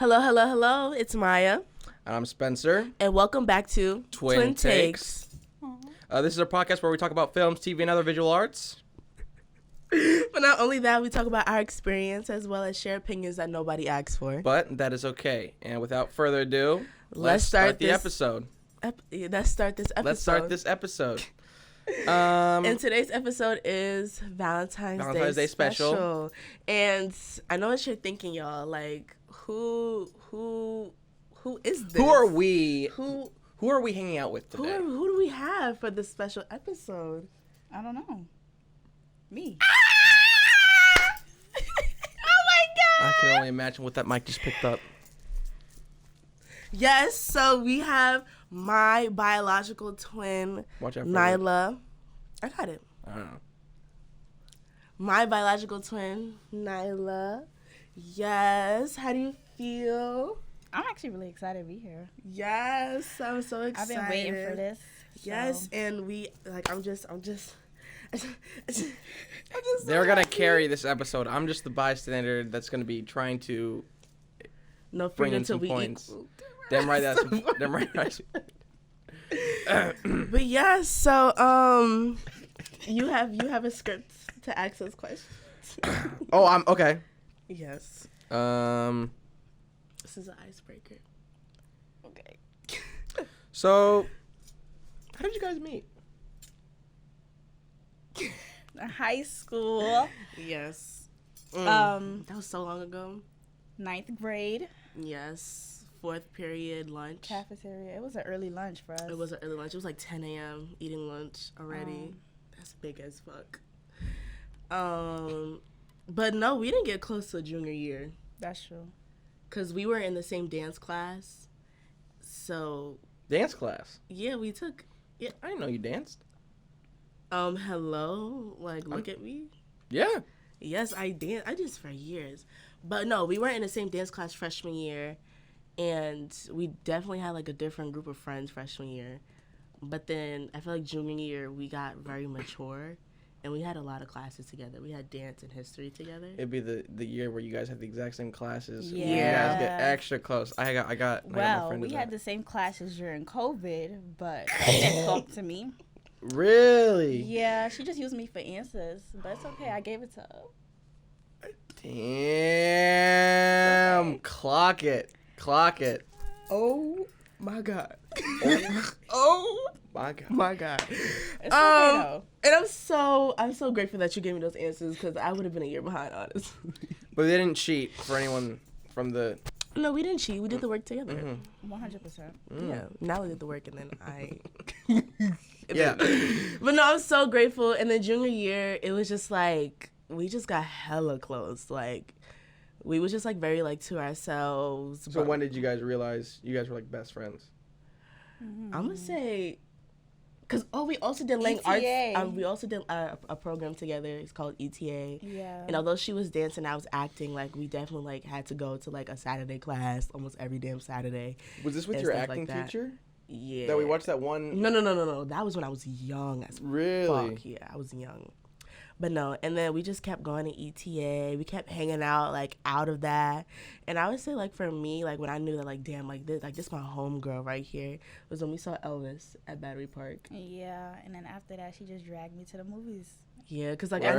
Hello, hello, hello. It's Maya. And I'm Spencer. And welcome back to Twin Takes. This is our podcast where we talk about films, TV, and other visual arts. But not only that, we talk about our experience as well as share opinions that nobody asks for. But that is okay. And without further ado, let's start the episode. Let's start this episode. And today's episode is Valentine's Day special. And I know what you're thinking, y'all. Like, who is this? Who are we? Who are we hanging out with today? Who do we have for this special episode? I don't know. Me. Oh my God! I can only imagine what that mic just picked up. Yes, so we have my biological twin, Nyla. I got it. I don't know. My biological twin, Nyla. Yes. How do you feel? I'm actually really excited to be here. Yes, I'm so excited. I've been waiting for this. Yes, and we I'm just They're gonna carry this episode. I'm just the bystander that's gonna be trying to bring in some points. Damn right, damn right. But yes, so you have a script to ask us questions. Oh, I'm okay. Yes. This is an icebreaker. Okay. So, how did you guys meet? High school. Yes. That was so long ago. 9th grade. Yes. 4th period lunch. Cafeteria. It was an early lunch for us. It was an early lunch. It was like 10 a.m. eating lunch already. That's big as fuck. But no, we didn't get close to junior year. That's true. Because we were in the same dance class. So. Dance class? Yeah, we took. Yeah. I didn't know you danced. Hello? Like, look at me? Yeah. Yes, I danced. I danced for years. But no, we weren't in the same dance class freshman year. And we definitely had, like, a different group of friends freshman year. But then I feel like junior year, we got very mature. And we had a lot of classes together. We had dance and history together. It'd be the year where you guys had the exact same classes. Yeah. You guys get extra close. I got my friend we to had that. the same classes during COVID, but she didn't talk to me. Really? Yeah, she just used me for answers. But it's okay. I gave it to her. Damn. Okay. Clock it. Oh, my God. Oh. My God. It's okay, though. And I'm so grateful that you gave me those answers because I would have been a year behind, honestly. But they didn't cheat for anyone from the... No, we didn't cheat. We did the work together. 100%. Yeah. Now we did the work and then I... Yeah. But no, I'm so grateful. And then junior year, it was just like, we just got hella close. Like, we was just like very like to ourselves. So when did you guys realize you guys were like best friends? I'm going to say... Because, we also did Lang Arts. We also did a program together. It's called ETA. Yeah. And although she was dancing, I was acting. Like, we definitely, like, had to go to, like, a Saturday class almost every damn Saturday. Was this with your acting teacher? Yeah. That we watched that one? No. That was when I was young as really? Fuck. Yeah, I was young. But no, and then we just kept going to ETA. We kept hanging out, like, out of that. And I would say, like, for me, like, when I knew that, like, damn, like, this my homegirl right here, was when we saw Elvis at Battery Park. Yeah, and then after that, she just dragged me to the movies. Yeah, because, like, I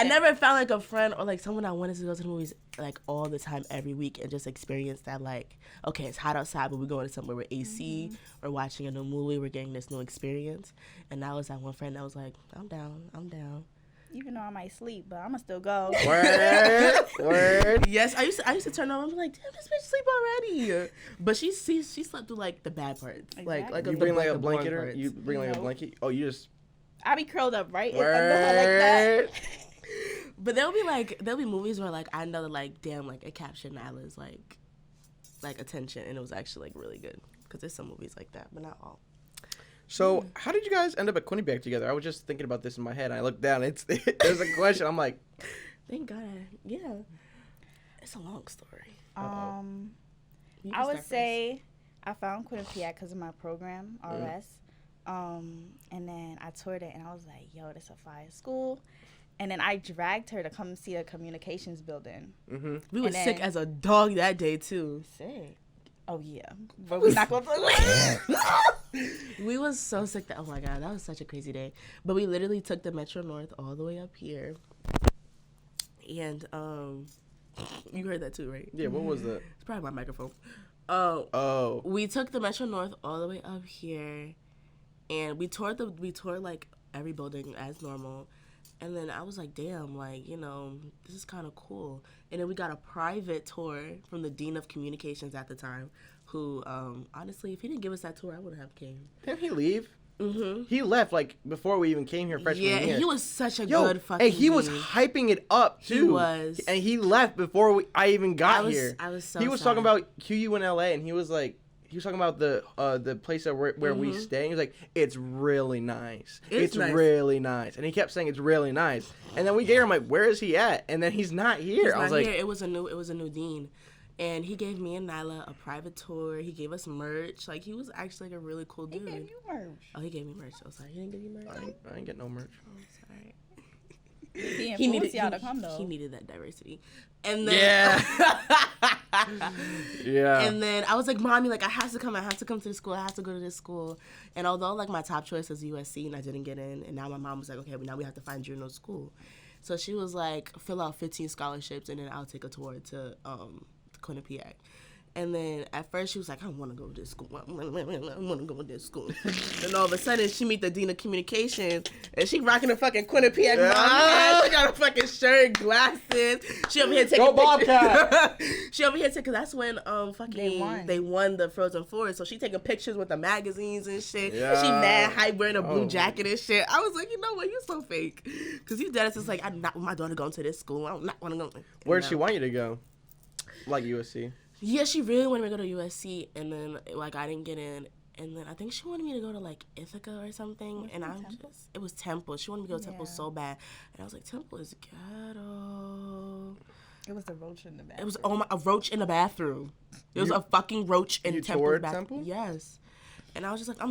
never found, like, a friend or, like, someone I wanted to go to the movies, like, all the time, every week, and just experience that, like, okay, it's hot outside, but we're going to somewhere with AC, we're watching a new movie, we're getting this new experience. And that was that one friend that was like, I'm down. Even though I might sleep, but I'm gonna still go. Word. Yes, I used to turn on and be like, damn, this bitch sleep already. But she slept through like the bad parts. Exactly. Like you bring like a blanket or you bring like a blanket. Oh, you just. I be curled up right under her like that. But there'll be movies where like I know that like damn like it captured Nyla's like attention and it was actually like really good because there's some movies like that, but not all. So, how did you guys end up at Quinnipiac together? I was just thinking about this in my head. I looked down. There's a question. I'm like, thank God. Yeah, it's a long story. I would say I found Quinnipiac because of my program, RS. And then I toured it, and I was like, yo, this is a fire school. And then I dragged her to come see the communications building. Mm-hmm. We were sick as a dog that day, too. Sick. Oh, yeah. But we're not going to... We was so sick that, oh, my God, that was such a crazy day. But we literally took the Metro North all the way up here. And, you heard that, too, right? Yeah, what was that? It's probably my microphone. Oh. We took the Metro North all the way up here. And we toured, like, every building as normal. And then I was like, damn, like, you know, this is kind of cool. And then we got a private tour from the Dean of Communications at the time, who, honestly, if he didn't give us that tour, I wouldn't have came. Didn't he leave? Mm-hmm. He left, like, before we even came here freshman year. Yeah, he was such a good fucking he was hyping it up, too. He was. And he left before I even got here. I was so He was sad. talking about QU in LA, and he was like, he was talking about the place that where we stay. He was like, it's really nice. It's nice. Really nice. And he kept saying it's really nice. And then we gave him like, where is he at? And then he's not here. I was like, it was a new dean. And he gave me and Nyla a private tour. He gave us merch. Like, he was actually like a really cool dude. He gave you merch. Oh, he gave me merch. Oh, sorry. He didn't give you merch? I didn't get no merch. Oh, sorry. He needed y'all to come, though. He needed that diversity. And then, yeah. And then I was like, Mommy, like, I have to come to the school. I have to go to this school. And although, like, my top choice was USC and I didn't get in, and now my mom was like, okay, but now we have to find you no school. So she was like, fill out 15 scholarships, and then I'll take a tour to Quinnipiac. And then at first she was like, I don't want to go to this school. I want to go to this school. And all of a sudden she meet the Dean of Communications and she rocking a fucking Quinnipiac mom. She got a fucking shirt, glasses. She over here taking Go Bobcat. She over here taking, because that's when they won the Frozen Four. So she taking pictures with the magazines and shit. Yeah. She mad hype wearing a blue jacket and shit. I was like, you know what, you so fake. Because you dead is like, I'm not want my daughter going to this school. I don't not want to go. Where'd she want you to go? Like USC. Yeah, she really wanted me to go to USC, and then, like, I didn't get in. And then I think she wanted me to go to, like, Ithaca or something. And it was Temple. She wanted me to go to Temple so bad. And I was like, Temple is ghetto. It was a roach in the bathroom. It was a roach in the bathroom. It was a fucking roach in Temple's bathroom. Temple? Yes. And I was just like,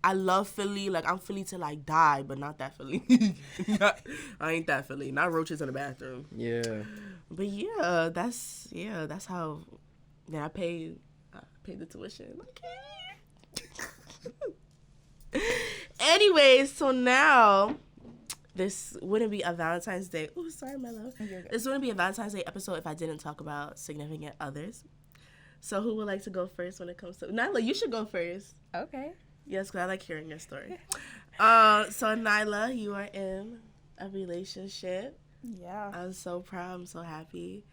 I love Philly. Like, I'm Philly till I die, but not that Philly. I ain't that Philly. Not roaches in the bathroom. Yeah. But yeah, that's how. Then I paid the tuition. Okay. Anyways, so now this wouldn't be a Valentine's Day. Oh, sorry, my love. This wouldn't be a Valentine's Day episode if I didn't talk about significant others. So who would like to go first when it comes to Nyla? You should go first. Okay. Yes, because I like hearing your story. So Nyla, you are in a relationship. Yeah. I'm so proud. I'm so happy.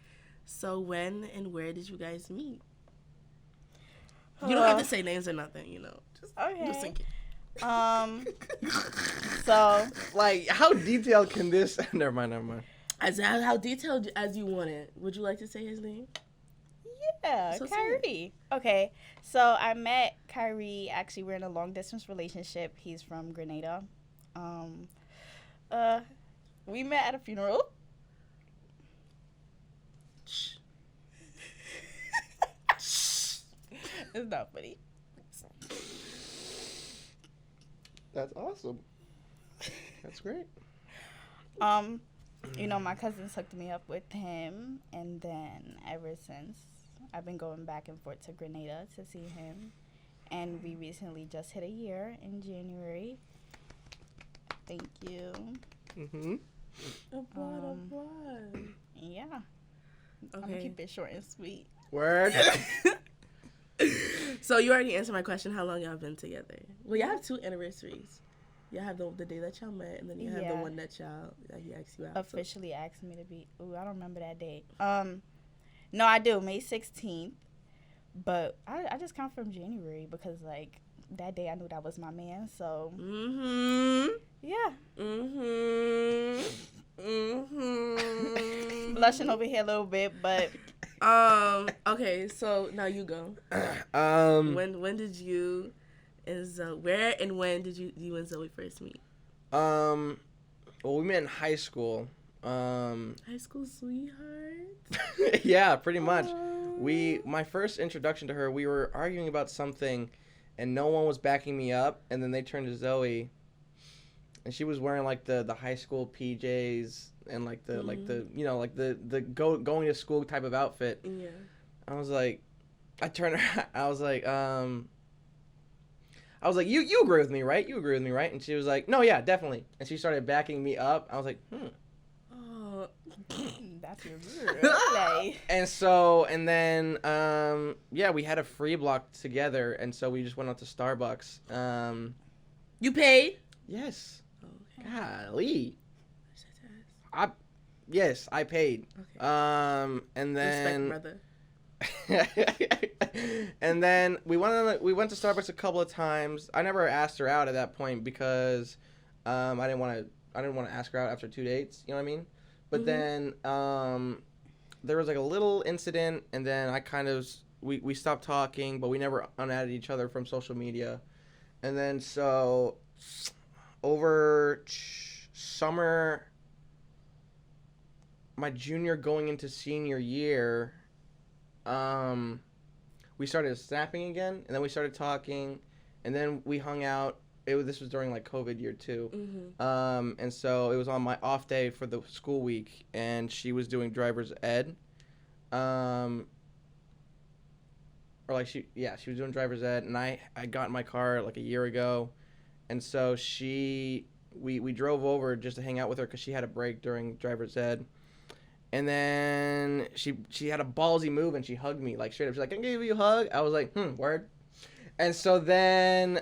So when and where did you guys meet? You don't have to say names or nothing, you know. Just think it. So like, how detailed can this? Never mind. As how detailed as you want it. Would you like to say his name? Yeah, So Kyrie. Okay, so I met Kyrie. Actually, we're in a long distance relationship. He's from Grenada. We met at a funeral. It's not funny. That's awesome. That's great. You know, my cousins hooked me up with him, and then ever since, I've been going back and forth to Grenada to see him. And we recently just hit a year in January. Thank you. Mm-hmm. Yeah. Okay. I'm going to keep it short and sweet. Word. So you already answered my question, how long y'all been together? Well, y'all have 2 anniversaries. Y'all have the day that y'all met, and then you have the one that he asked you out. Officially asked me to be. Ooh, I don't remember that date. No, I do. May 16th. But I just count from January because, like, that day I knew that was my man. So, yeah. Blushing over here a little bit, but. Okay, so now you go. When did you where and when did you and Zoe first meet? Well, we met in high school. High school sweetheart? Yeah, pretty much. My first introduction to her, we were arguing about something and no one was backing me up, and then they turned to Zoe and she was wearing like the high school PJs and like the like the you know like the going to school type of outfit. Yeah. I was like, I turned her. I was like, you agree with me, right? You agree with me, right? And she was like, no, yeah, definitely. And she started backing me up. I was like, Oh. That's your birthday. And then, yeah, we had a free block together, and so we just went out to Starbucks. You paid? Yes. Okay. Golly. Yes, I paid. Okay. And then. Respect, brother. And then we went to Starbucks a couple of times. I never asked her out at that point because I didn't want to ask her out after 2 dates. You know what I mean? But then there was like a little incident, and then I kind of we stopped talking, but we never unadded each other from social media. And then so over summer, my junior going into senior year, we started snapping again, and then we started talking, and then we hung out. This was during like COVID year too, and so it was on my off day for the school week, and she was doing driver's ed, or like she was doing driver's ed, and I got in my car like a year ago, and so we drove over just to hang out with her because she had a break during driver's ed. And then she had a ballsy move and she hugged me like straight up. She's like, "Can I give you a hug?" I was like, word. And so then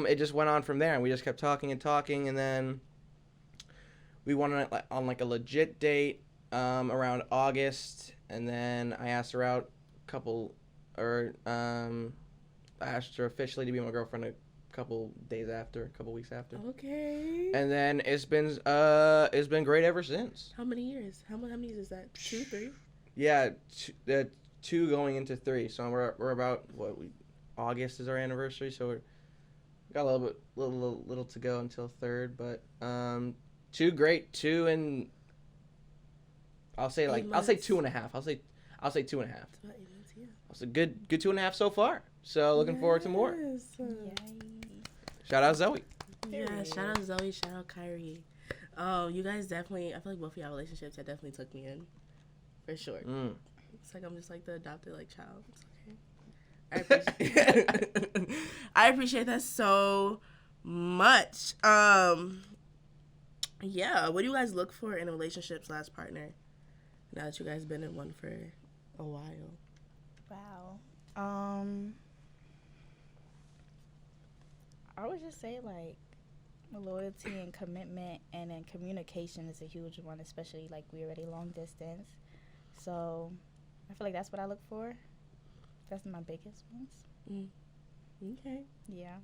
it just went on from there, and we just kept talking, and then we went on like a legit date around August, and then I asked her out I asked her officially to be my girlfriend a couple weeks after. Okay. And then it's been great ever since. How many years? How many years is that? 2, 3? Yeah, 2 going into 3. So we're about August is our anniversary, so we got a little to go until 3rd, but 2 and I'll say 2.5. I'll say 2.5. It's about 8 months, yeah. It's a good 2.5 so far. So looking forward to more. Yay. Shout out Zoe. Yeah, shout out Zoe, shout out Kyrie. You guys definitely, I feel like both of y'all relationships that definitely took me in. For sure. It's like I'm just like the adopted like child. It's okay. I appreciate that so much. Yeah, what do you guys look for in a relationship / partner? Now that you guys been in one for a while. Wow. I would just say like loyalty and commitment, and then communication is a huge one, especially like we're already long distance. So I feel like that's what I look for. That's my biggest ones. Okay. Yeah.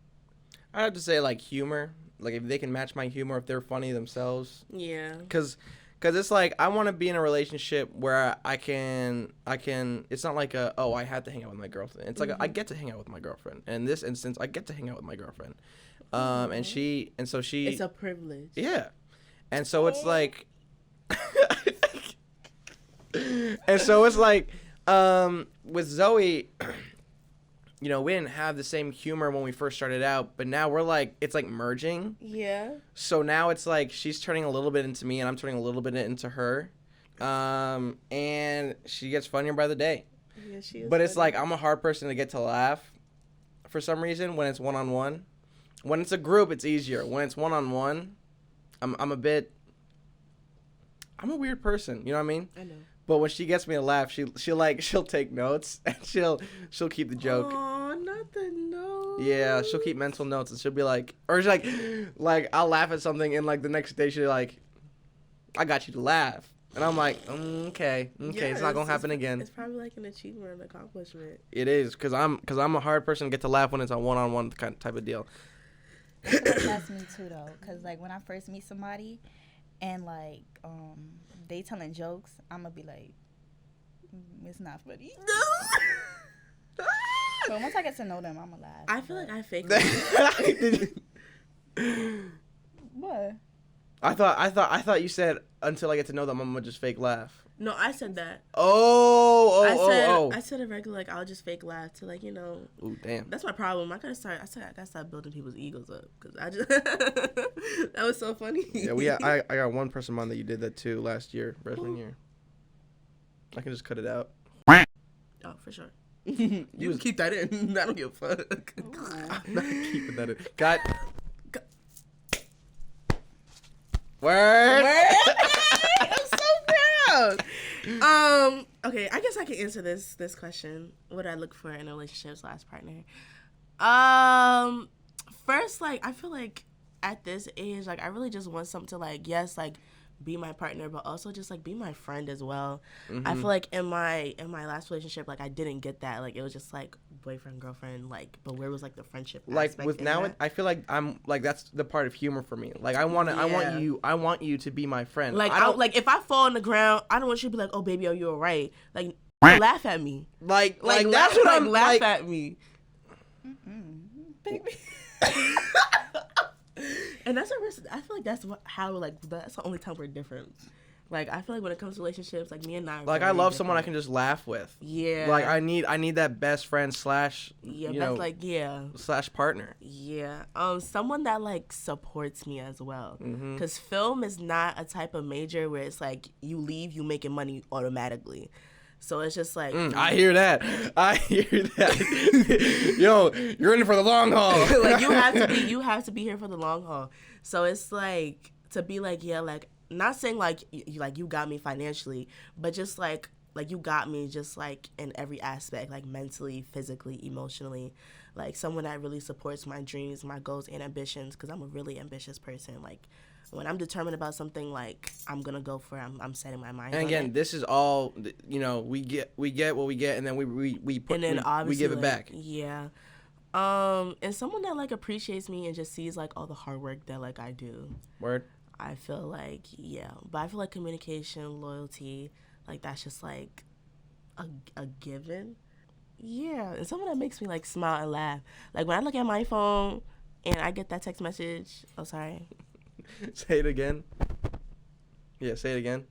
I have to say like humor. Like if they can match my humor, if they're funny themselves. Yeah. Cause it's like I want to be in a relationship where I can. It's not like I had to hang out with my girlfriend. It's like I get to hang out with my girlfriend. And in this instance, I get to hang out with my girlfriend. And so she. It's a privilege. Yeah, and so it's like. And so it's like, with Zoe. You know, we didn't have the same humor when we first started out, but now we're like, it's like merging. Yeah. So now it's like she's turning a little bit into me and I'm turning a little bit into her. And she gets funnier by the day. Yeah, she is. But it's like I'm a hard person to get to laugh for some reason when it's one-on-one. When it's a group, it's easier. When it's one-on-one, I'm a weird person, you know what I mean? I know. But when she gets me to laugh, she'll take notes and she'll keep the joke. Oh, not the notes. Yeah, she'll keep mental notes and she'll be like, or she's like I'll laugh at something and like the next day she'll like, I got you to laugh, and I'm like, okay, yeah, it's not gonna happen again. It's probably like an achievement or an accomplishment. It is, cause I'm a hard person to get to laugh when it's a one-on-one kind of type of deal. That's me too though, cause like when I first meet somebody, and like they telling jokes, I'm gonna be like, it's not funny. No. But once I get to know them, I'm gonna laugh. I feel like I fake. What? I thought you said until I get to know them, I'm gonna just fake laugh. No, I said that. I said a regular, like, I'll just fake laugh to, like, Ooh, damn. That's my problem. I gotta start building people's egos up, because I just, that was so funny. Yeah, I got one person on that you did that too last year, freshman year. I can just cut it out. Oh, for sure. You can keep that in. I don't give a fuck. I'm not keeping that in. Got. Word. I'm so proud. Okay, I guess I can answer this question. What do I look for in a relationship / partner? First, like, I feel like at this age, like, I really just want something to, like, yes, like, be my partner, but also just, like, be my friend as well. I feel like in my last relationship, like, I didn't get that. Like, it was just, like, boyfriend, girlfriend, like, but where was, like, the friendship like aspect with in now that? I feel like I'm like that's the part of humor for me. Like I want you to be my friend. Like, I don't like, if I fall on the ground, I don't want you to be like, oh, baby, are you all right? Like, laugh at me. like Like, that's what I'm laugh like. at me. Baby. And that's I feel like that's that's the only time we're different. Like, I feel like when it comes to relationships, like, me and I are Like I very love someone I different. can just laugh with. Yeah. Like I need that best friend / Yeah, you that's know like, yeah. / partner. Yeah. Someone that, like, supports me as well. Mm-hmm. Because film is not a type of major where it's like you leave, you making money automatically. So it's just like, I hear that. Yo, you're in it for the long haul. like, you have to be here for the long haul. So it's like, to be like, yeah, like, not saying like you got me financially, but just like you got me just, like, in every aspect, like, mentally, physically, emotionally, like, someone that really supports my dreams, my goals, and ambitions, because I'm a really ambitious person. Like, when I'm determined about something, like, I'm gonna go for it. I'm setting my mind And on again, it. this is all we get what we get, and then we put And then we obviously, give it like, back. Yeah. And someone that, like, appreciates me and just sees, like, all the hard work that, like, I do. Word. I feel like, yeah. But I feel like communication, loyalty, like, that's just, like, a given. Yeah. And someone that makes me, like, smile and laugh. Like, when I look at my phone and I get that text message. Oh, sorry. Say it again. Yeah, say it again.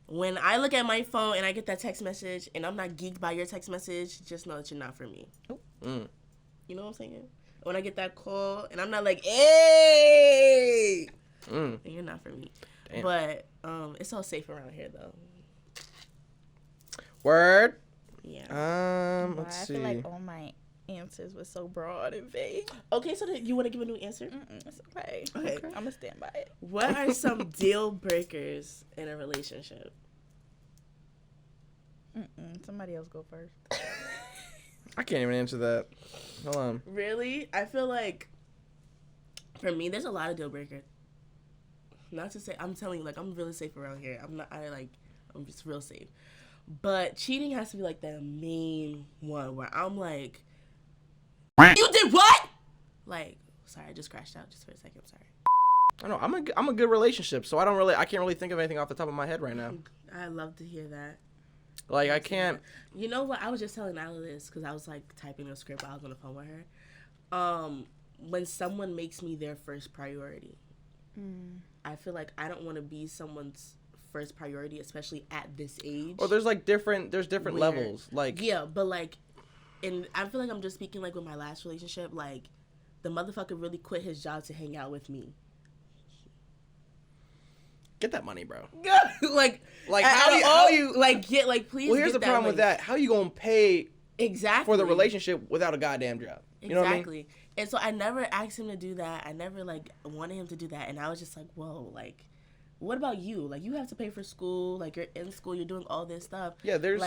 When I look at my phone and I get that text message and I'm not geeked by your text message, just know that you're not for me. You know what I'm saying? When I get that call and I'm not like, hey, and you're not for me. Damn. But it's all safe around here, though. Word. Yeah. Let's see. I feel like all my answers were so broad and vague. Okay, so you want to give a new answer? It's okay. Okay. I'm gonna stand by it. What are some deal breakers in a relationship? Somebody else go first. I can't even answer that. Hold on. Really? I feel like, for me, there's a lot of deal breakers. Not to say, I'm telling you, like, I'm really safe around here. I'm just real safe. But cheating has to be, like, the main one where I'm like, you did what? Like, sorry, I just crashed out just for a second. I'm sorry. I don't know. I'm a good relationship, so I can't really think of anything off the top of my head right now. I love to hear that. Like, I can't. You know what? I was just telling Nyla this because I was, like, typing a script while I was on the phone with her. When someone makes me their first priority, I feel like I don't want to be someone's first priority, especially at this age. Or there's different levels. Like, yeah, but, like, and I feel like I'm just speaking, like, with my last relationship, like, the motherfucker really quit his job to hang out with me. get that money, bro. like how you like get like please. Well, here's get the problem with that. How you gonna pay exactly for the relationship without a goddamn job? You know what I mean? And so I never asked him to do that. I never like wanted him to do that. And I was just like, whoa, like, what about you? Like, you have to pay for school. Like, you're in school. You're doing all this stuff. Yeah, there's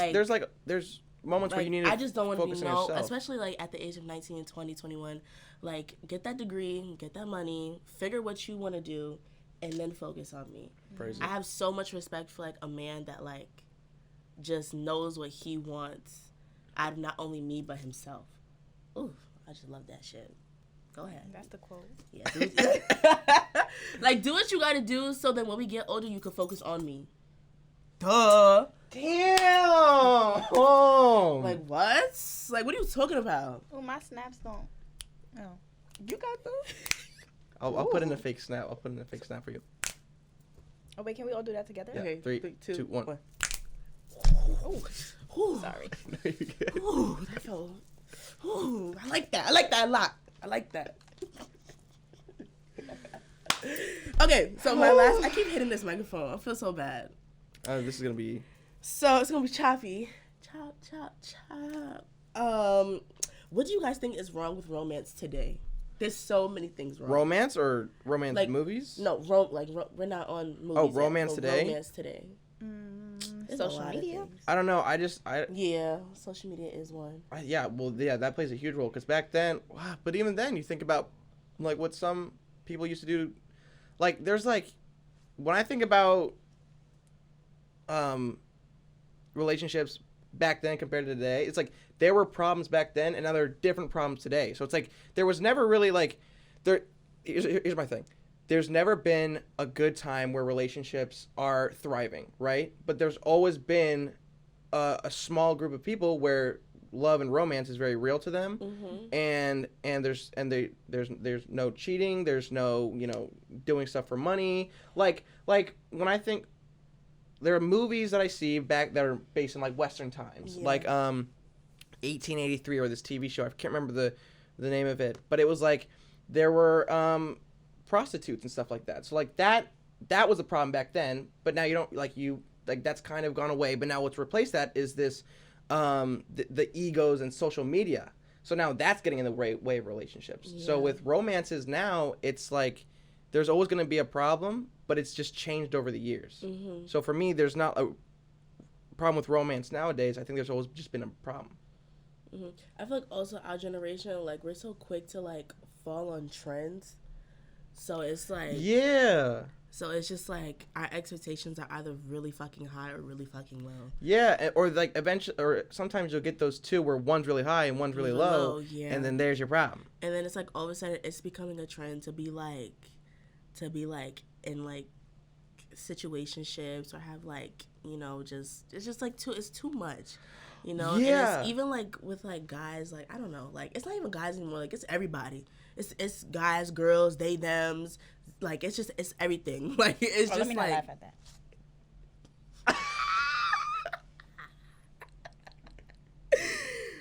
moments where you need to I just don't want to be yourself. especially like at the age of 19, 20, 21. Like, get that degree, get that money, figure what you want to do, and then focus on me. Crazy. I have so much respect for like a man that like just knows what he wants out of not only me but himself. Ooh, I just love that shit. Go ahead. That's the quote. Yeah. Like, do what you gotta do so then when we get older, you can focus on me. Duh. Damn. Oh. Like, what? Like, what are you talking about? Oh, my snaps don't. Oh. You got those? I'll put in a fake snap. I'll put in a fake snap for you. Oh, wait, can we all do that together? Yeah. Okay, 3, 2, 1. Ooh. Sorry. Ooh, that felt. Ooh, I like that. I like that a lot. I like that. Okay, so my last. I keep hitting this microphone. I feel so bad. This is gonna be. So it's gonna be choppy. Chop, chop, chop. What do you guys think is wrong with romance today? There's so many things wrong. Romance or romance like, movies? No, we're not on movies. Oh, romance today. Romance today. Social media. I don't know. Yeah, social media is one. That plays a huge role because back then. But even then, you think about like what some people used to do. Like there's like when I think about relationships back then compared to today, it's like there were problems back then and now there are different problems today. So it's like there was never really like there. Here's my thing. There's never been a good time where relationships are thriving, right? But there's always been a small group of people where love and romance is very real to them, and there's no cheating, there's no doing stuff for money. Like when I think there are movies that I see back that are based in like Western times, like 1883 or this TV show. I can't remember the name of it, but it was like there were prostitutes and stuff like that. So like that was a problem back then, but now you don't that's kind of gone away. But now what's replaced that is this the egos and social media. So now that's getting in the way of relationships. Yeah. So with romances now, it's like there's always going to be a problem, but it's just changed over the years. So for me, there's not a problem with romance nowadays. I think there's always just been a problem. I feel like also our generation, like we're so quick to like fall on trends. So it's like So it's just like our expectations are either really fucking high or really fucking low. Yeah, or like eventually, or sometimes you'll get those two where one's really high and one's really low, and then there's your problem. And then it's like all of a sudden it's becoming a trend to be like in like situationships or have like it's just like it's too much. And it's even like with like guys, like I don't know, like it's not even guys anymore, like it's everybody. It's guys, girls, they, thems, like it's everything. Like it's just let me like not laugh at that.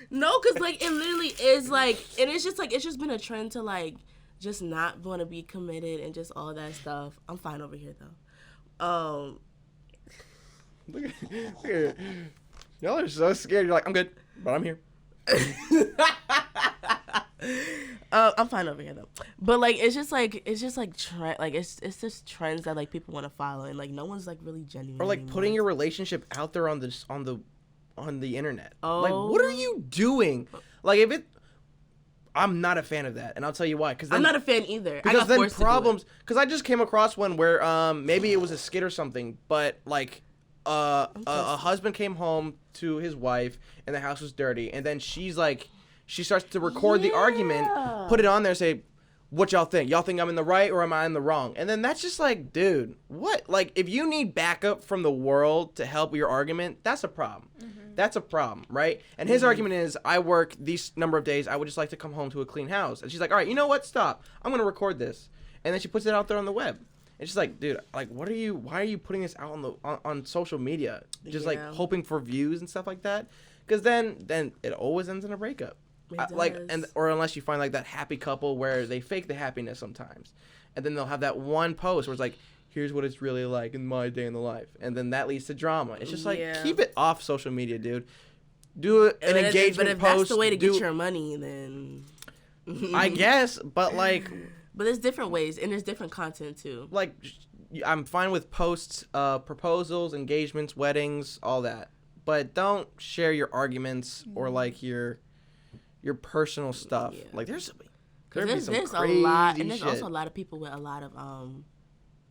No, cause like it literally is like, and it's just been a trend to like just not want to be committed and just all that stuff. I'm fine over here though. Look at y'all are so scared. You're like, I'm good, but I'm here. I'm fine over here though. But like it's just like trend, like it's just trends that like people want to follow, and like no one's like really genuine. Or like anymore. Putting putting your relationship out there on the internet. Like what are you doing? Like I'm not a fan of that, and I'll tell you why. Because I'm not a fan either. Because then problems. Because I just came across one where maybe it was a skit or something, but like a husband came home to his wife and the house was dirty, and then she starts to record the argument, put it on there, say, what y'all think? Y'all think I'm in the right or am I in the wrong? And then that's just like, dude, what? Like, if you need backup from the world to help your argument, that's a problem. That's a problem, right? And his argument is, I work these number of days, I would just like to come home to a clean house. And she's like, all right, you know what? Stop. I'm going to record this. And then she puts it out there on the web. It's just like, dude, like, why are you putting this out on social media? Just like hoping for views and stuff like that? Because then it always ends in a breakup. Or unless you find like that happy couple where they fake the happiness sometimes, and then they'll have that one post where it's like, here's what it's really like in my day in the life, and then that leads to drama. It's just like, keep it off social media, dude. Do an engagement but if post. That's the way to get your money, then I guess. But like, but there's different ways, and there's different content too. Like, I'm fine with posts, proposals, engagements, weddings, all that, but don't share your arguments or like your personal stuff. Like there's a lot, and there's also a lot of people with a lot of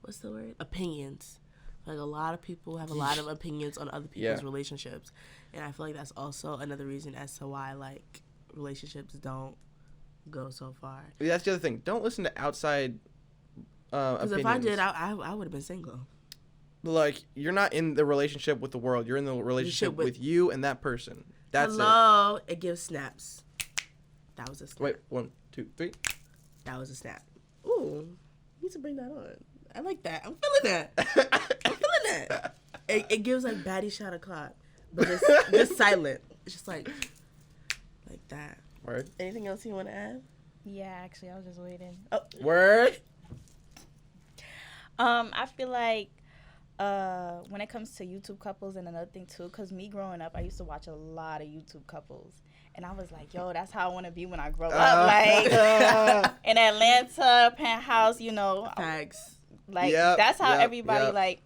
what's the word? Opinions. Like a lot of people have a lot of opinions on other people's relationships, and I feel like that's also another reason as to why like relationships don't go so far. That's the other thing. Don't listen to outside opinions. Because if I did, I would have been single. Like, you're not in the relationship with the world. You're in the relationship with you and that person. That's Hello. It gives snaps. That was a snap. Wait, 1, 2, 3. That was a snap. Ooh, you need to bring that on. I like that. I'm feeling that. I'm feeling that. It gives like baddie shot o'clock. but just silent. It's just like that. Word. Anything else you want to add? Yeah, actually, I was just waiting. Oh, Word. I feel like when it comes to YouTube couples, and another thing too, because me growing up, I used to watch a lot of YouTube couples. And I was like, yo, that's how I want to be when I grow up. Like, in Atlanta, penthouse, you know. Facts. Like, that's how everybody, like,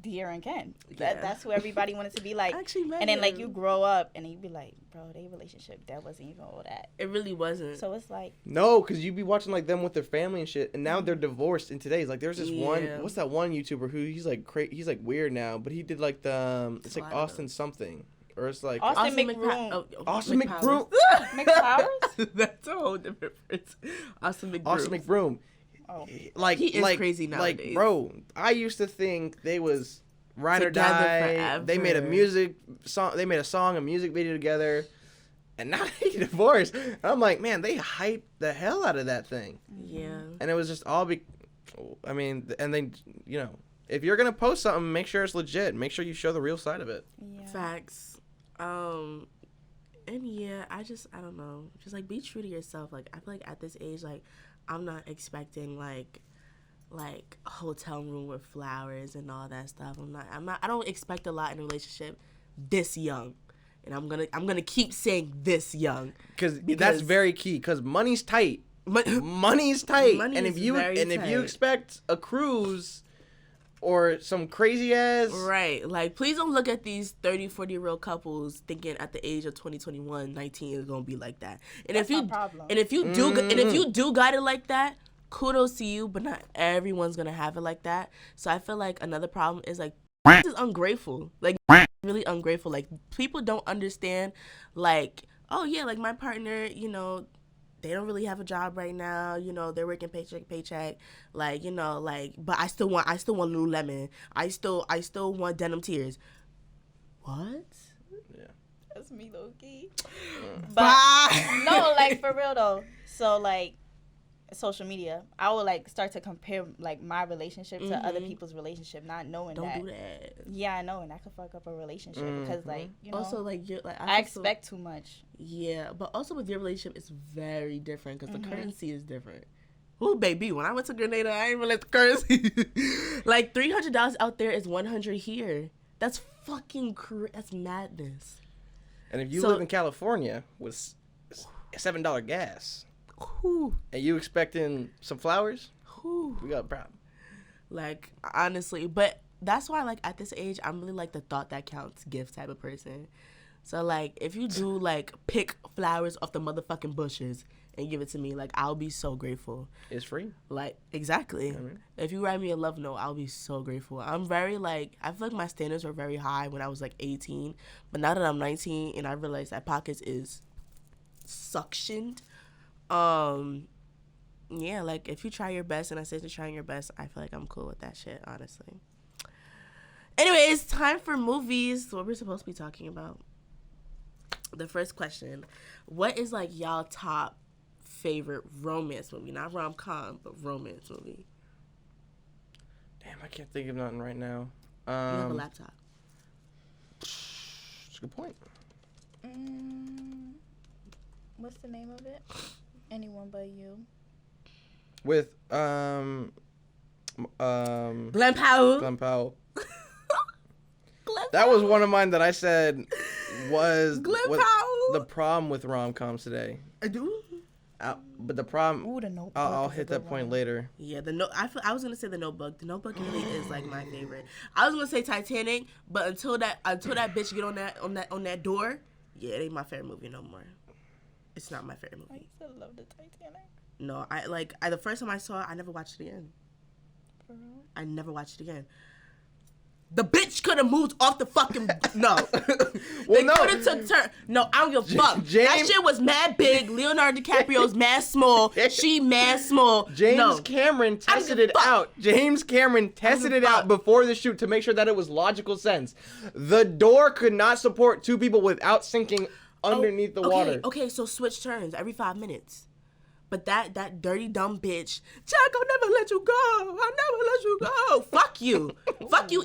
Dear and Ken. That's who everybody wanted to be like. And then, like, you grow up, and then you be like, bro, their relationship, that wasn't even all that. It really wasn't. So it's like. No, because you be watching, like, them with their family and shit, and now they're divorced in today's. Like, there's this one, what's that one YouTuber who, he's, like, he's, like, weird now, but he did, like, it's, like, Austin something. Or it's like Austin McBroom. Austin McBroom. McPowers? That's a whole different phrase. Austin McBroom. Oh. Like, he is crazy nowadays. Like, bro, I used to think they was ride or die. Forever. They made a song, a music video together, and now they divorced. And I'm like, man, they hyped the hell out of that thing. Yeah. And it was just all and then, you know, if you're gonna post something, make sure it's legit. Make sure you show the real side of it. Yeah. Facts. And yeah, I don't know. Just like be true to yourself. Like I feel like at this age, like I'm not expecting like a hotel room with flowers and all that stuff. I don't expect a lot in a relationship this young. And I'm gonna keep saying this young. Because that's very key. Because money's tight. Money's tight. And if you expect a cruise or some crazy ass. Right. Like, please don't look at these 30, 40-year-old couples thinking at the age of 2021, 19 is going to be like that. And that's my problem. And if you do got it like that, kudos to you, but not everyone's going to have it like that. So I feel like another problem is, like, this is ungrateful. Like, really ungrateful. Like, people don't understand, like, oh, yeah, like, my partner, you know, they don't really have a job right now, you know, they're working paycheck to paycheck, like, you know, like, but I still want Lululemon. I still want denim tears. What? Yeah. That's me, low-key. But, no, like, for real, though. So, like, social media, I would, like, start to compare, like, my relationship to other people's relationship, not knowing don't that. do that. Yeah, I know, and that could fuck up a relationship because, like, you know. Also, like, you're, like, I expect too much. Yeah, but also with your relationship, it's very different because the currency is different. Ooh, baby, when I went to Grenada, I didn't realize the currency. Like, $300 out there is $100 here. That's fucking that's madness. And if you live in California with $7 gas, and you expecting some flowers, we got a problem. Like, honestly, but that's why, like, at this age, I'm really, like, the thought that counts gift type of person. So, like, if you do, like, pick flowers off the motherfucking bushes and give it to me, like, I'll be so grateful. It's free. Like, exactly. If you write me a love note, I'll be so grateful. I'm very, like, I feel like my standards were very high when I was, like, 18. But now that I'm 19 and I realize that pockets is suctioned, yeah, like, if you try your best and I say you're trying your best, I feel like I'm cool with that shit, honestly. Anyway, it's time for movies. What we're supposed to be talking about. The first question, what is, like, y'all top favorite romance movie? Not rom-com, but romance movie. Damn, I can't think of nothing right now. You have a laptop. That's a good point. What's the name of it? Anyone But You. With Glenn Powell. Glenn Powell. That was one of mine that I said was the problem with rom-coms today. I do. But the problem. Ooh, the Notebook. I'll hit that point later. Yeah, I was gonna say the Notebook. The Notebook really is, like, my favorite. I was gonna say Titanic, but until that bitch get on that door, yeah, it ain't my favorite movie no more. It's not my favorite movie. I still love the Titanic. No, the first time I saw it, I never watched it again. For real? I never watched it again. The bitch could have moved off the fucking no. They could have took turn. No, I don't give a fuck. That shit was mad big. Leonardo DiCaprio's mad small. She mad small. James Cameron tested it out. James Cameron tested it out before the shoot to make sure that it was logical sense. The door could not support two people without sinking underneath the water. Okay, so switch turns every 5 minutes. But that dirty dumb bitch, Jack, I'll never let you go. I'll never let you go. Fuck you. Fuck you.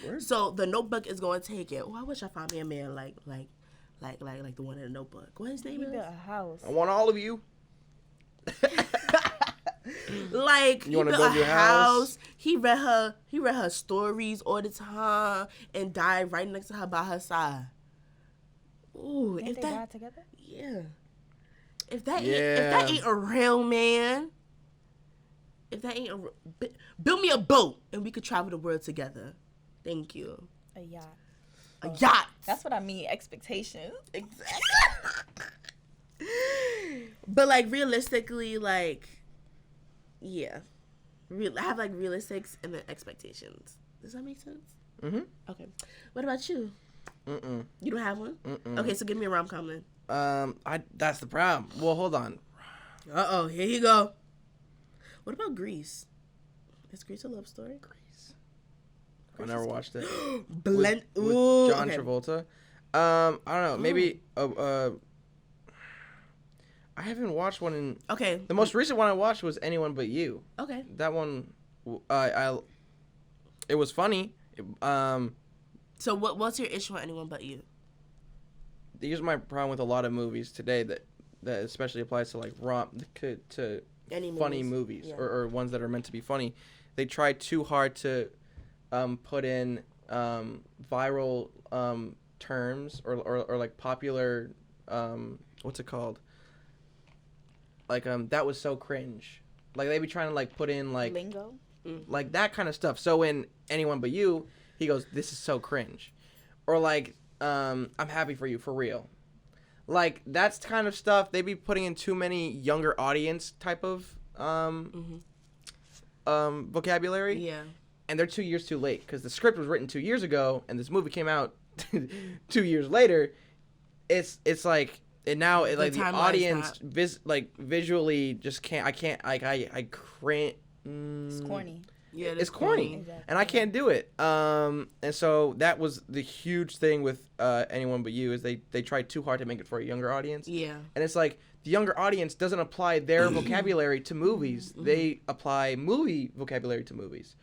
Word. So the Notebook is going to take it. Oh, I wish I found me a man like the one in the Notebook. What his name He is? built a house. I want all of you. Like You he wanna built build a your house. He read her stories all the time and died right next to her by her side. Ooh, Didn't if they that die together? yeah. If that Yeah. ain't a real man, if that ain't build me a boat and we could travel the world together. Thank you. A yacht. A yacht. That's what I mean. Expectations. Exactly. But like realistically, like yeah, I have like realistics and then expectations. Does that make sense? Mm-hmm. Okay. What about you? Mm-mm. You don't have one? Mm-mm. Okay, so give me a rom-com then. That's the problem. Well, hold on. Uh-oh, here you go. What about Grease? Is Grease a love story? Grease. I never watched it. Blend. With Ooh, John okay. Travolta. I don't know. Maybe. I haven't watched one in. Okay. The most recent one I watched was Anyone But You. Okay. That one, it was funny. So what's your issue with Anyone But You? Here's my problem with a lot of movies today that especially applies to like to Any funny movies yeah. or ones that are meant to be funny. They try too hard to put in viral terms or like popular what's it called? Like that was so cringe. Like they be trying to like put in like Lingo. like that kind of stuff. So in Anyone But You, he goes, "This is so cringe," or like I'm happy for you for real. Like that's kind of stuff they be putting in too many younger audience type of vocabulary. Yeah. And they're 2 years too late because the script was written 2 years ago and this movie came out 2 years later. It's like and now like the audience visually just can't. I can't like I can't. It's corny. Yeah, It's corny, Exactly. and I can't do it. And so that was the huge thing with Anyone But You is they tried too hard to make it for a younger audience. Yeah. And it's like the younger audience doesn't apply their vocabulary to movies. They apply movie vocabulary to movies.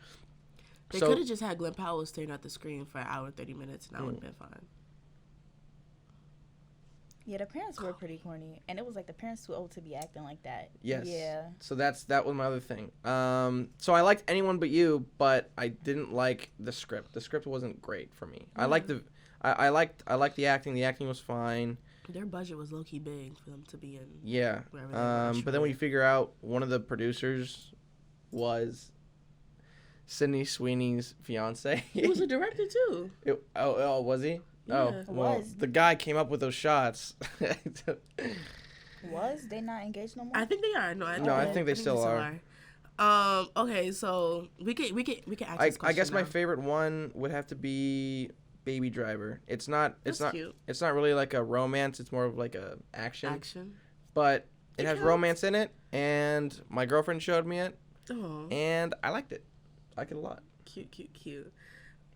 They could have just had Glenn Powell staring at the screen for an hour and 30 minutes, and that would have been fine. Yeah, the parents were pretty corny, and it was like the parents too old to be acting like that. Yes. Yeah. So that was my other thing. So I liked Anyone But You, but I didn't like the script. The script wasn't great for me. I liked I liked the acting. The acting was fine. Their budget was low key big for them to be in. Yeah. Wherever they were, But then when you figure out one of the producers was Sydney Sweeney's fiance. He was a director too. Was he? Yeah. Oh, well, Was. the guy came up with those shots. Was they not engaged no more? I think they are. I think they still are. Okay, so we can ask this question I guess my now. favorite one would have to be Baby Driver. It's not Cute. it's not really like a romance, it's more of like a action. But it has counts. romance in it, and my girlfriend showed me it, Oh, and I liked it. I liked it a lot. cute.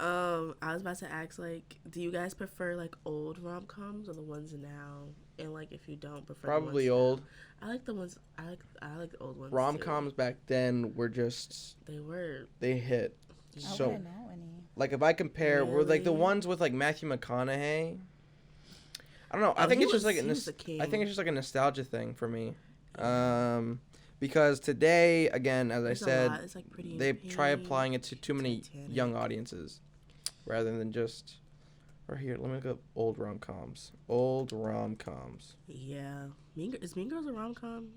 I was about to ask, like, do you guys prefer like old rom-coms or the ones now? And like, if you don't prefer, Probably the ones old. now? I like the ones. I like the old ones. Rom-coms back then were just too. they hit. I So wouldn't know any. like if I compare with like the Really? ones with like Matthew McConaughey, I don't know. I think it's just like he was the king. I think it's just like a nostalgia thing for me. Because today, again, as There's I a said, lot. It's like Pretty in they try Pink, applying it to too many Titanic. young audiences, rather than just. Or here, let me look up old rom-coms. Old rom-coms. Yeah, is Mean Girls a rom-com?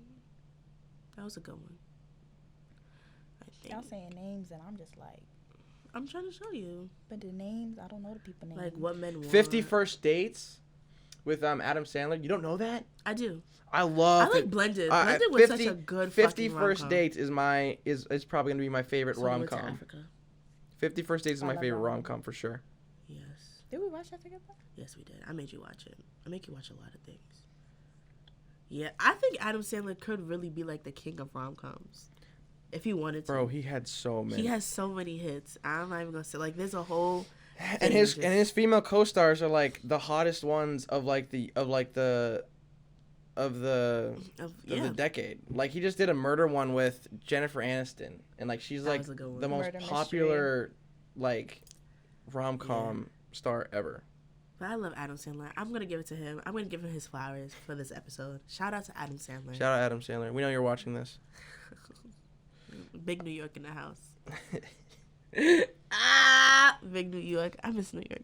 That was a good one. I think. Y'all saying names, and I'm just like, I'm trying to show you, but the names, I don't know the people names. like What Men Want. 50 First Dates with Adam Sandler. You don't know that? I do. I love I like it. Blended. Blended was such a good 50 fucking First rom-com. Dates is probably gonna be my favorite So we went to rom-com. Africa. 50 First Dates is I my love favorite that one. rom-com for sure. Yes. Did we watch that together? Yes, we did. I made you watch it. I make you watch a lot of things. Yeah, I think Adam Sandler could really be like the king of rom-coms. If he wanted to. Bro, he had so many. He has so many hits. I'm not even gonna say, like, there's a whole and his female co-stars are like the hottest ones of the decade. Like he just did a murder one with Jennifer Aniston, and like she's That like was a good one. the most Murder mystery. popular like rom-com star ever. But I love Adam Sandler. I'm going to give it to him. I'm going to give him his flowers for this episode. Shout out to Adam Sandler. Shout out Adam Sandler. We know you're watching this. Big New York in the house. Big New York. I miss New York.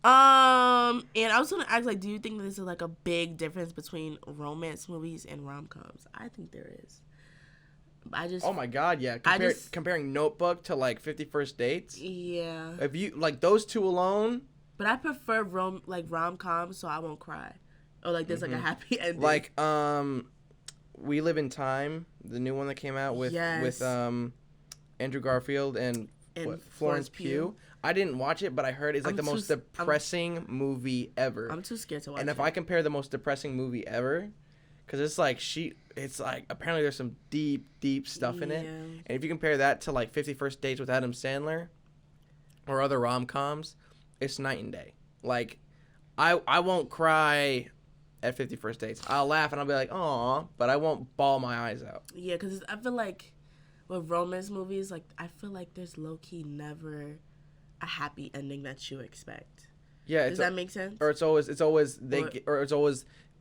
And I was gonna ask, like, do you think this is like a big difference between romance movies and rom-coms? I think there is. Oh my God, yeah. Comparing Notebook to like 50 First Dates. Yeah. If you like those two alone. But I prefer rom-coms, so I won't cry, or like there's like a happy ending. Like We Live in Time, the new one that came out with Andrew Garfield and Florence Pugh. I didn't watch it, but I heard it's like the most depressing movie ever. I'm too scared to watch it. And if I compare the most depressing movie ever, because it's like apparently there's some deep stuff in it. And if you compare that to like 50 First Dates with Adam Sandler or other rom-coms, it's night and day. Like, I won't cry at 50 First Dates. I'll laugh and I'll be like, aw, but I won't bawl my eyes out. Yeah, because I feel like with romance movies, like, I feel like there's low-key never a happy ending that you expect. Yeah, does that make sense? Or it's always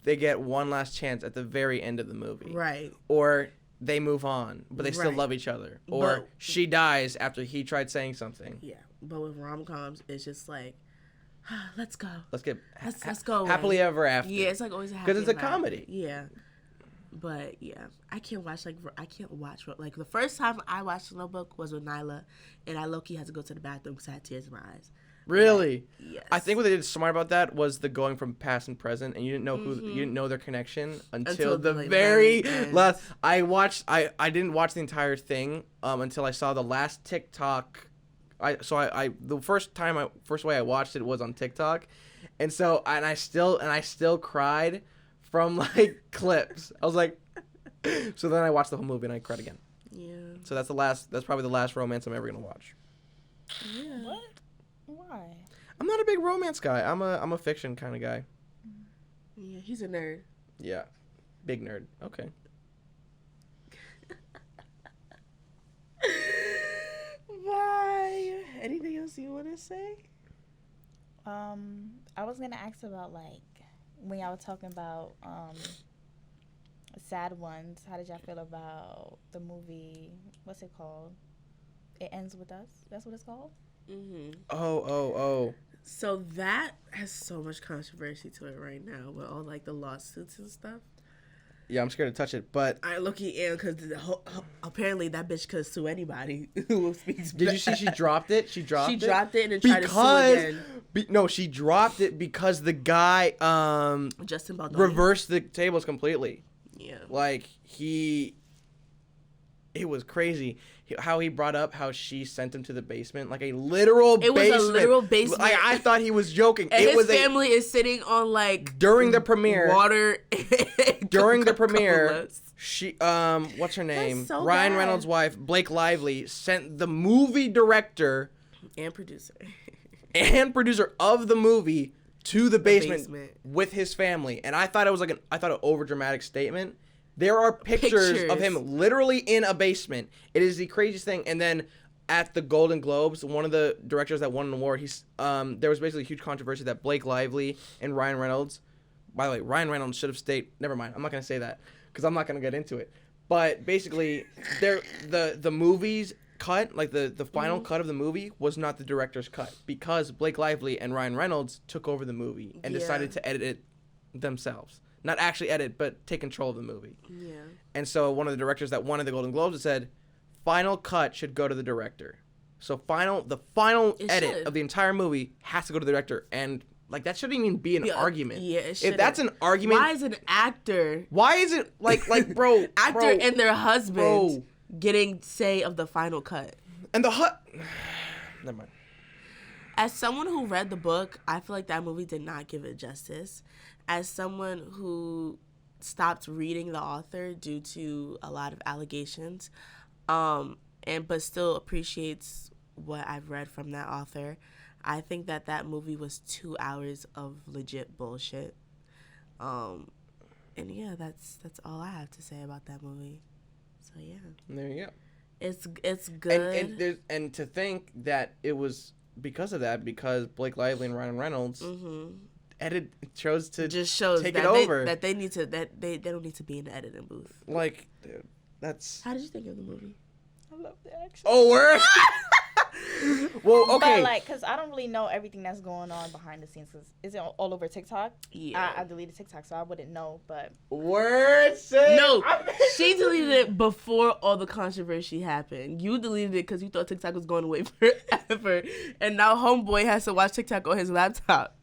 they get one last chance at the very end of the movie. Right. Or they move on, but they still love each other. Or she dies after he tried saying something. Yeah, but with rom-coms, it's just like, let's go. Let's go happily ever after. Yeah, it's like always a happy because it's a comedy. Yeah. But yeah, I can't watch like the first time I watched The Notebook was with Nyla, and I low-key had to go to the bathroom because I had tears in my eyes. Really? Yes. I think what they did smart about that was the going from past and present, and you didn't know their connection until the very last. I didn't watch the entire thing until I saw the last TikTok. The first way I watched it was on TikTok, and I still cried from like clips. I was like, so then I watched the whole movie and I cried again. Yeah. So that's probably the last romance I'm ever gonna watch. Yeah. What? Why? I'm not a big romance guy. I'm a fiction kind of guy. Yeah, he's a nerd. Yeah, big nerd. Okay. Bye. Anything else you want to say? I was gonna ask about like when y'all were talking about sad ones. How did y'all feel about the movie? What's it called? It Ends With Us. That's what it's called. Mm-hmm. Oh. So that has so much controversy to it right now with all like the lawsuits and stuff. Yeah, I'm scared to touch it, but I low-key am because apparently that bitch could sue anybody who speaks. Did you see she dropped it? She dropped it and then tried to sue again. No, she dropped it because the guy Justin Baldoni reversed the tables completely. Yeah, like it was crazy how he brought up how she sent him to the basement, like a literal basement. It was a literal basement. Like, I thought he was joking. And his family is sitting on like during the premiere. Water. During the premiere, she what's her name? So Ryan bad. Reynolds' wife, Blake Lively, sent the movie director and producer of the movie to the basement with his family, and I thought it was like an overdramatic statement. There are pictures of him literally in a basement. It is the craziest thing. And then at the Golden Globes, one of the directors that won an award, there was basically a huge controversy that Blake Lively and Ryan Reynolds. By the way, Ryan Reynolds should have stayed. Never mind. I'm not going to say that because I'm not going to get into it. But basically, the movie's cut, like the final cut of the movie, was not the director's cut because Blake Lively and Ryan Reynolds took over the movie and decided to edit it themselves. Not actually edit, but take control of the movie. Yeah. And so one of the directors that won the Golden Globes said, final cut should go to the director. So the final edit of the entire movie has to go to the director. And like that shouldn't even be an argument. Yeah, it shouldn't. If that's an argument, why is an actor? Why is it like bro? Actor and their husband getting say of the final cut. And never mind. As someone who read the book, I feel like that movie did not give it justice. As someone who stopped reading the author due to a lot of allegations, but still appreciates what I've read from that author, I think that movie was 2 hours of legit bullshit. And yeah, that's all I have to say about that movie. So yeah. There you go. It's good. And to think that it was because of that, because Blake Lively and Ryan Reynolds chose to just shows take that it over. That they need to they don't need to be in the editing booth. Like, dude, that's. How did you think of the movie? I love the action. Oh, word. Well, okay. But like, cause I don't really know everything that's going on behind the scenes. Cause is it all over TikTok? Yeah, I deleted TikTok, so I wouldn't know. But Word. Say. No, she deleted it before all the controversy happened. You deleted it because you thought TikTok was going away forever, and now homeboy has to watch TikTok on his laptop.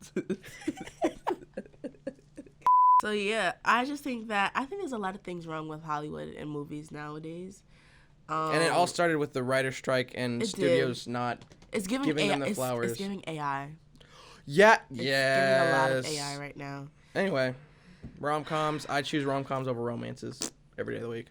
So yeah, I think there's a lot of things wrong with Hollywood and movies nowadays. And it all started with the writer's strike and studios not giving them the flowers. It's giving AI. Yeah, It's giving a lot of yes. AI right now. Anyway, rom-coms. I choose rom-coms over romances every day of the week.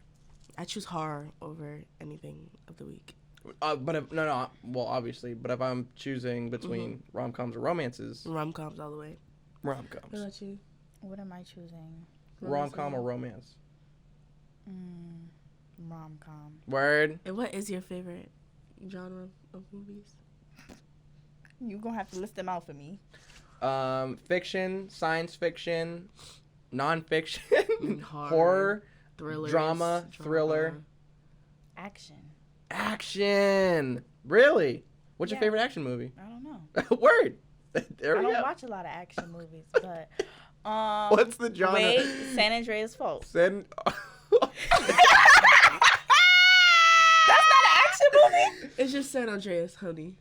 I choose horror over anything of the week. But if, no, well, obviously. But if I'm choosing between rom-coms or romances, Rom-coms all the way. What rom-coms. about you? what am I choosing? Rom-com or romance? Rom-com. Word. And what is your favorite genre of movies? You gonna have to list them out for me. Fiction, science fiction, non-fiction, horror, thrillers, drama, thriller, Action. Really? What's your Yeah. favorite action movie? I don't know. Word. There I we don't go. watch a lot of action movies, but What's the genre? Wait, San Andreas Fault. Send. That's not an action movie. It's just San Andreas, honey.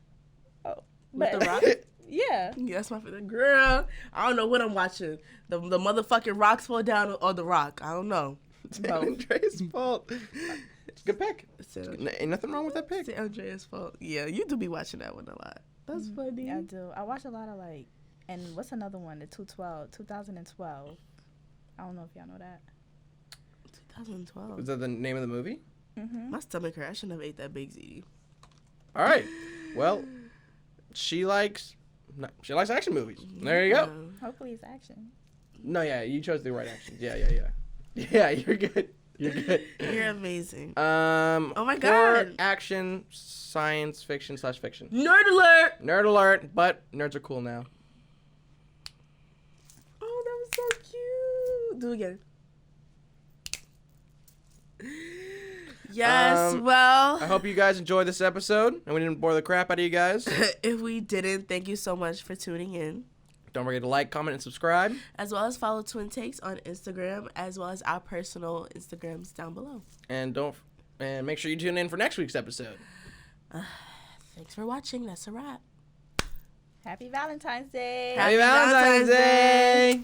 Oh, With but The Rock? yeah. Yeah, that's my favorite. Girl, I don't know what I'm watching. The motherfucking rocks fall down or The Rock. I don't know. San Andreas Fault. Good pick. San Ain't nothing wrong with that pick. Andreas Fault. Yeah, you do be watching that one a lot. That's funny. I do. I watch a lot of like, and what's another one? The 2012. I don't know if y'all know that. 2012. Is that the name of the movie? My stomach hurt. I shouldn't have ate that Big Z. All right. Well, she likes action movies. There you go. Hopefully it's action. No, yeah, you chose the right action. Yeah. Yeah, you're good. You're good. You're amazing. Oh my horror, God. action, science fiction / fiction. Nerd alert! Nerd alert, but nerds are cool now. Oh, that was so cute. Do it again. Yes, well. I hope you guys enjoyed this episode and we didn't bore the crap out of you guys. If we didn't, thank you so much for tuning in. Don't forget to like, comment, and subscribe. As well as follow Twin Takes on Instagram, as well as our personal Instagrams down below. And make sure you tune in for next week's episode. Thanks for watching. That's a wrap. Happy Valentine's Day. Happy Valentine's Day!